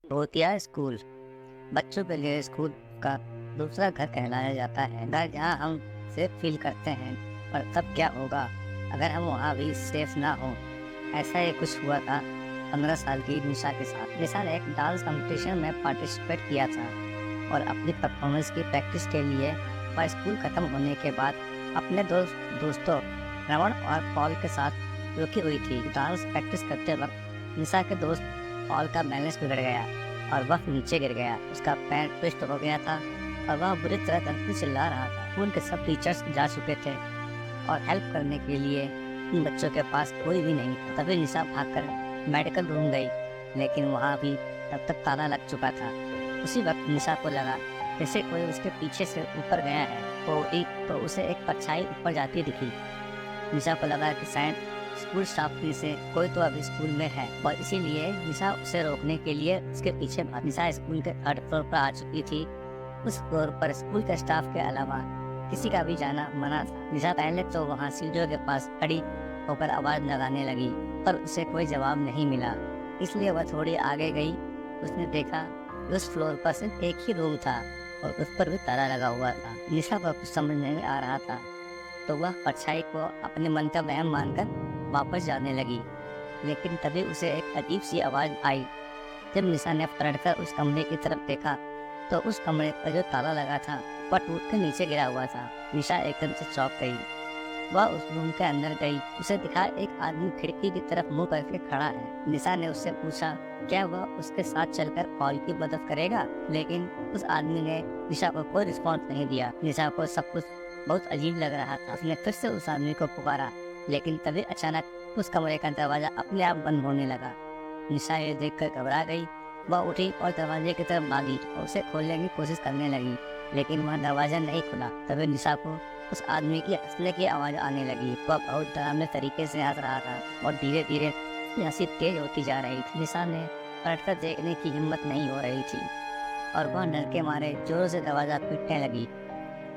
भूतिया स्कूल बच्चों के लिए स्कूल का दूसरा घर कहलाया जाता है। घर जहाँ हम सेफ फील करते हैं। पर तब क्या होगा अगर हम वहाँ भी सेफ ना हो। ऐसा ही कुछ हुआ था 15 साल की निशा के साथ। निशा ने एक डांस कंपटीशन में पार्टिसिपेट किया था और अपनी परफॉर्मेंस की प्रैक्टिस के लिए वह स्कूल खत्म होने के बाद अपने दोस्तों रमन और पॉल के साथ रुकी हुई थी। डांस प्रैक्टिस करते वक्त निशा के दोस्त पॉल का बैलेंस बिगड़ गया और वह नीचे गिर गया। उसका पैर ट्विस्ट हो गया था और वह बुरी तरह दर्द से चिल्ला रहा था। स्कूल के सब टीचर्स जा चुके थे और हेल्प करने के लिए उन बच्चों के पास कोई भी नहीं था। तभी निशा भागकर मेडिकल रूम गई, लेकिन वहाँ भी तब तक ताला लग चुका था। उसी वक्त निशा को लगा जैसे कोई उसके पीछे से ऊपर गया है। वो उठी तो उसे एक परछाई ऊपर जाती दिखी। निशा को लगा कि शायद स्कूल स्टाफ में से कोई तो अभी स्कूल में है और इसीलिए निशा उसे रोकने के लिए उसके पीछे भागी। निशा स्कूल के 3rd फ्लोर पर आ चुकी थी। उस फ्लोर पर स्कूल के स्टाफ के अलावा किसी का भी जाना मना था। निशा पहले तो वहाँ सीढ़ियों के पास खड़ी होकर आवाज लगाने लगी, पर उसे कोई जवाब नहीं मिला। इसलिए वह थोड़ी आगे गई। उसने देखा उस फ्लोर पर सिर्फ एक ही रूम था और उस पर भी ताला लगा हुआ था। निशा को कुछ समझ नहीं आ रहा था, तो वह परछाई को अपने मन का वहम मानकर वापस जाने लगी। लेकिन तभी उसे एक अजीब सी आवाज आई। जब निशा ने पलटकर उस कमरे की तरफ देखा तो उस कमरे पर जो ताला लगा था वह टूट कर नीचे गिरा हुआ था। निशा एकदम से चौंक गई। वह उस रूम के अंदर गई। उसे दिखा एक आदमी खिड़की की तरफ मुंह करके खड़ा है। निशा ने उससे पूछा क्या वह उसके साथ चलकर पॉल की मदद करेगा, लेकिन उस आदमी ने निशा को कोई रिस्पॉन्स नहीं दिया। निशा को सब कुछ बहुत अजीब लग रहा था। उसने फिर से उस आदमी को पुकारा, लेकिन तभी अचानक उस कमरे का दरवाजा अपने आप बंद होने लगा। निशा ये देखकर घबरा गई। वह उठी और दरवाजे की तरफ भागी और उसे खोलने की कोशिश करने लगी, लेकिन वह दरवाजा नहीं खुला। तभी निशा को उस आदमी की हंसने की आवाज आने लगी। वह बहुत डरावने तरीके से हंस रहा था और धीरे धीरे हंसी तेज होती जा रही थी। निशा ने पलटकर देखने की हिम्मत नहीं हो रही थी और वह डर के मारे जोरों से दरवाजा पीटने लगी।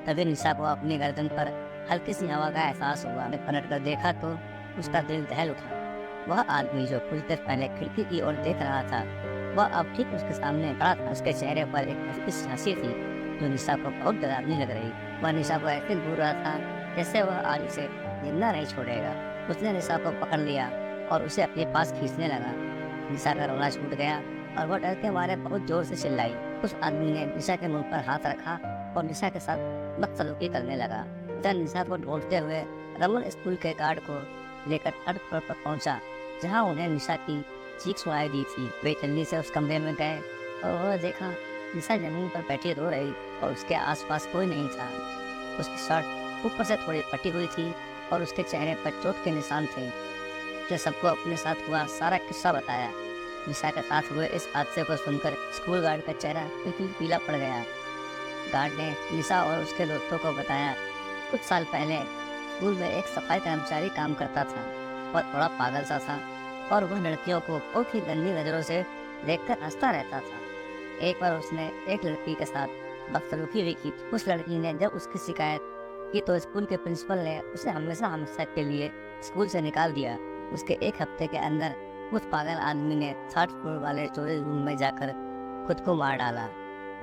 तभी निशा को अपनी गर्दन पर हल्की सी हवा का एहसास हुआ। पलट कर देखा तो उसका दिल दहल उठा। वह आदमी जो कुछ देर पहले खिड़की की ओर देख रहा था, वह अब ठीक उसके सामने खड़ा था। उसके चेहरे पर एक हल्की हंसी थी जो निशा को बहुत डरावनी लग रही। वह निशा को ऐसे घूर रहा था जैसे वह आज उसे जिंदा नहीं छोड़ेगा। उसने निशा को पकड़ लिया और उसे अपने पास खींचने लगा। निशा का रोना छूट गया और वह डर के मारे बहुत जोर से चिल्लाई। उस आदमी ने निशा के मुंह पर हाथ रखा और निशा के साथ बदसलूकी करने लगा। जब निशा को ढूंढते हुए रमन स्कूल के गार्ड को लेकर 3rd फ्लोर पर पहुंचा, जहां उन्हें निशा की चीख सुनाई दी थी। वे जल्दी से उस कमरे में गए और उन्होंने देखा निशा जमीन पर बैठी रो रही और उसके आसपास कोई नहीं था। उसकी शर्ट ऊपर से थोड़ी फटी हुई थी और उसके चेहरे पर चोट के निशान थे। जो सबको अपने साथ हुआ सारा किस्सा बताया। निशा के साथ हुए इस हादसे को सुनकर स्कूल गार्ड का चेहरा बिल्कुल पीला पड़ गया। गार्ड ने निशा और उसके दोस्तों को बताया कुछ साल पहले स्कूल में एक सफाई कर्मचारी काम करता था और थोड़ा पागल सा था और वह लड़कियों को बहुत ही गंदी नजरों से देखकर हंसता रहता था। एक बार उसने एक लड़की के साथ बदसलूकी भी की। उस लड़की ने जब उसकी शिकायत की तो स्कूल के प्रिंसिपल ने उसे हमेशा के लिए स्कूल से निकाल दिया। उसके एक हफ्ते के अंदर उस पागल आदमी ने 3rd फ्लोर वाले स्टोरेज रूम में जाकर खुद को मार डाला।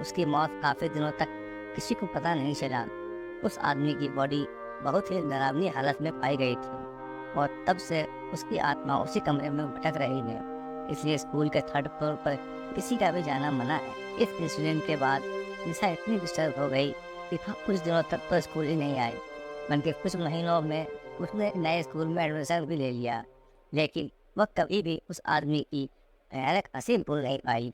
उसकी मौत काफी दिनों तक किसी को पता नहीं चला। उस आदमी की बॉडी बहुत ही डरावनी हालत में पाई गई थी और तब से उसकी आत्मा उसी कमरे में भटक रही है। इसलिए स्कूल के 3rd फ्लोर पर किसी का भी जाना मना है। इस इंसिडेंट के बाद निशा इतनी डिस्टर्ब हो गई कि कुछ दिनों तक तो स्कूल ही नहीं आई, बल्कि कुछ महीनों में उसने नए स्कूल में एडमिशन भी ले लिया। लेकिन वह कभी भी उस आदमी की भयानक हंसी भूल नहीं पाई।